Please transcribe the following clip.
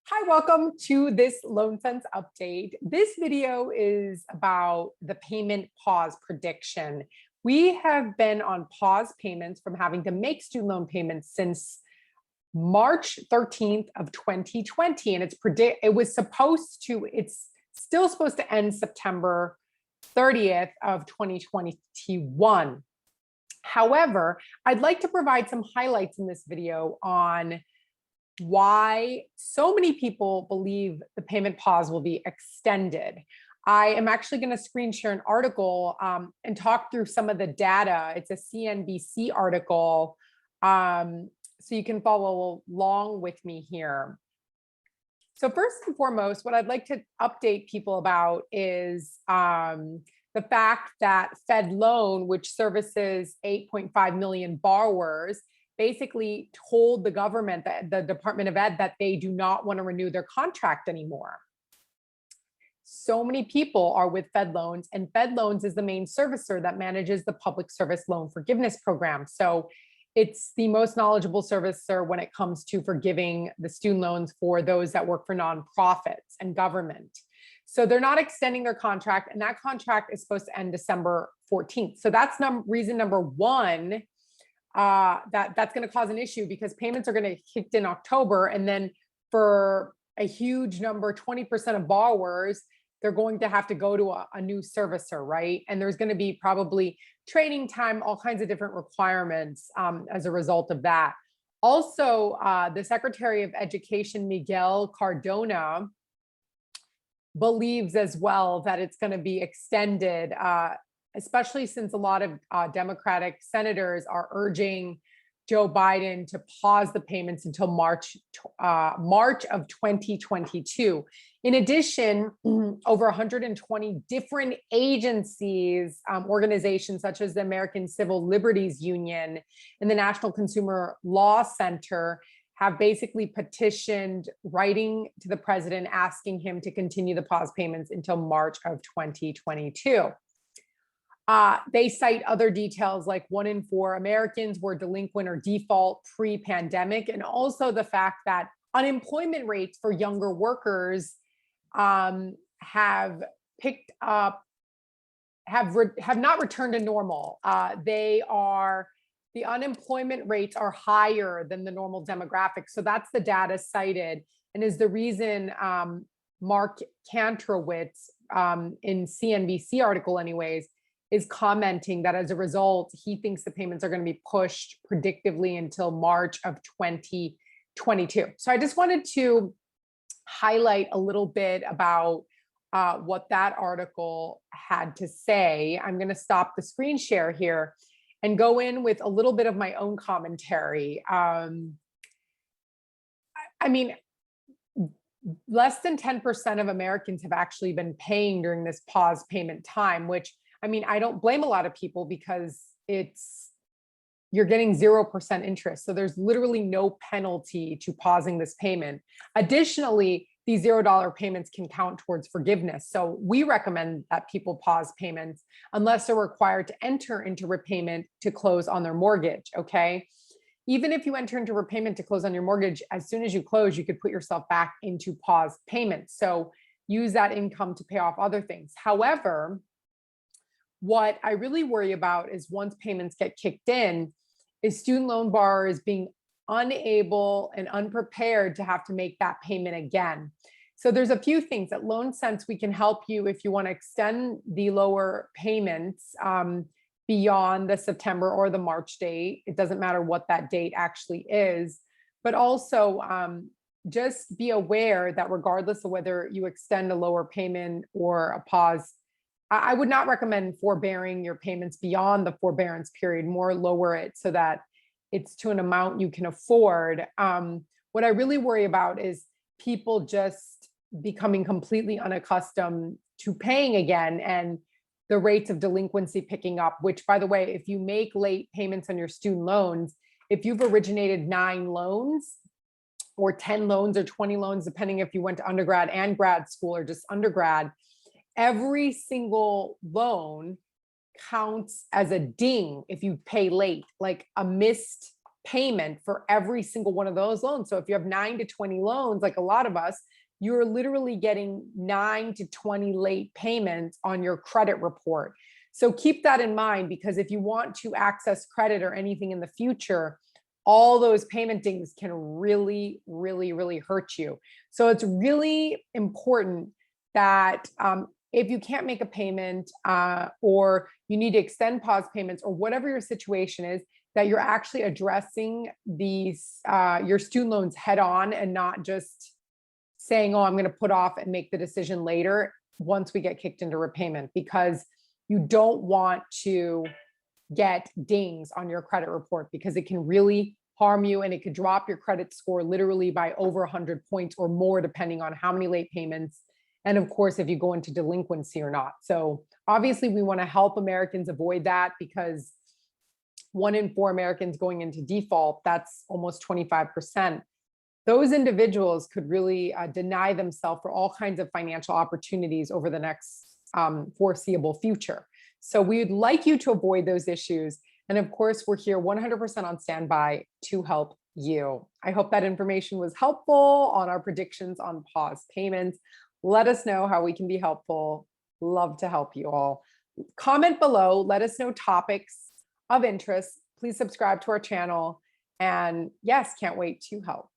Hi, welcome to this Loan Sense update. This video is about the payment pause prediction. We have been on pause payments from having to make student loan payments since March 13th of 2020, and it's still supposed to end September 30th of 2021. However, I'd like to provide some highlights in this video on why so many people believe the payment pause will be extended. I am actually going to screen share an article and talk through some of the data. It's a CNBC article, so you can follow along with me here. So first and foremost, what I'd like to update people about is the fact that Fed Loan, which services 8.5 million borrowers, basically told the government, that the Department of Ed, that they do not want to renew their contract anymore. So many people are with Fed Loans, and Fed Loans is the main servicer that manages the Public Service Loan Forgiveness Program. So it's the most knowledgeable servicer when it comes to forgiving the student loans for those that work for nonprofits and government. So they're not extending their contract, and that contract is supposed to end December 14th. So that's reason number one. That's going to cause an issue, because payments are going to get kicked in October, and then for a huge number, 20% of borrowers, they're going to have to go to a new servicer, right? And there's going to be probably training time, all kinds of different requirements as a result of that. Also, the Secretary of Education, Miguel Cardona, believes as well that it's going to be extended, especially since a lot of Democratic senators are urging Joe Biden to pause the payments until March of 2022. In addition, over 120 different agencies, organizations such as the American Civil Liberties Union and the National Consumer Law Center have basically petitioned, writing to the president, asking him to continue the pause payments until March of 2022. They cite other details like 1 in 4 Americans were delinquent or default pre-pandemic, and also the fact that unemployment rates for younger workers have picked up, have not returned to normal. The unemployment rates are higher than the normal demographic. So that's the data cited, and is the reason Mark Kantrowitz in CNBC article anyways, is commenting that as a result, he thinks the payments are going to be pushed predictively until March of 2022. So I just wanted to highlight a little bit about what that article had to say. I'm going to stop the screen share here and go in with a little bit of my own commentary. I mean, less than 10% of Americans have actually been paying during this pause payment time, which, I mean, I don't blame a lot of people, because you're getting 0% interest. So there's literally no penalty to pausing this payment. Additionally, these $0 payments can count towards forgiveness. So we recommend that people pause payments unless they're required to enter into repayment to close on their mortgage, okay? Even if you enter into repayment to close on your mortgage, as soon as you close, you could put yourself back into pause payments. So use that income to pay off other things. However, what I really worry about is once payments get kicked in, is student loan borrowers being unable and unprepared to have to make that payment again. So there's a few things at Loan Sense we can help you if you want to extend the lower payments beyond the September or the March date. It doesn't matter what that date actually is, but also just be aware that regardless of whether you extend a lower payment or a pause, I would not recommend forbearing your payments beyond the forbearance period. More lower it so that it's to an amount you can afford. What I really worry about is people just becoming completely unaccustomed to paying again, and the rates of delinquency picking up, which, by the way, if you make late payments on your student loans, if you've originated 9 loans or 10 loans or 20 loans, depending if you went to undergrad and grad school or just undergrad, every single loan counts as a ding if you pay late, like a missed payment for every single one of those loans. So if you have 9 to 20 loans, like a lot of us, you're literally getting 9 to 20 late payments on your credit report. So keep that in mind, because if you want to access credit or anything in the future, all those payment dings can really, really, really hurt you. So it's really important that if you can't make a payment or you need to extend pause payments or whatever your situation is, that you're actually addressing these your student loans head on and not just saying, oh, I'm going to put off and make the decision later once we get kicked into repayment, because you don't want to get dings on your credit report, because it can really harm you and it could drop your credit score literally by over 100 points or more, depending on how many late payments. And of course, if you go into delinquency or not. So obviously we want to help Americans avoid that, because 1 in 4 Americans going into default, that's almost 25%. Those individuals could really deny themselves for all kinds of financial opportunities over the next foreseeable future. So we'd like you to avoid those issues. And of course, we're here 100% on standby to help you. I hope that information was helpful on our predictions on pause payments. Let us know how we can be helpful. Love to help you all. Comment below, let us know topics of interest. Please subscribe to our channel. And yes, can't wait to help.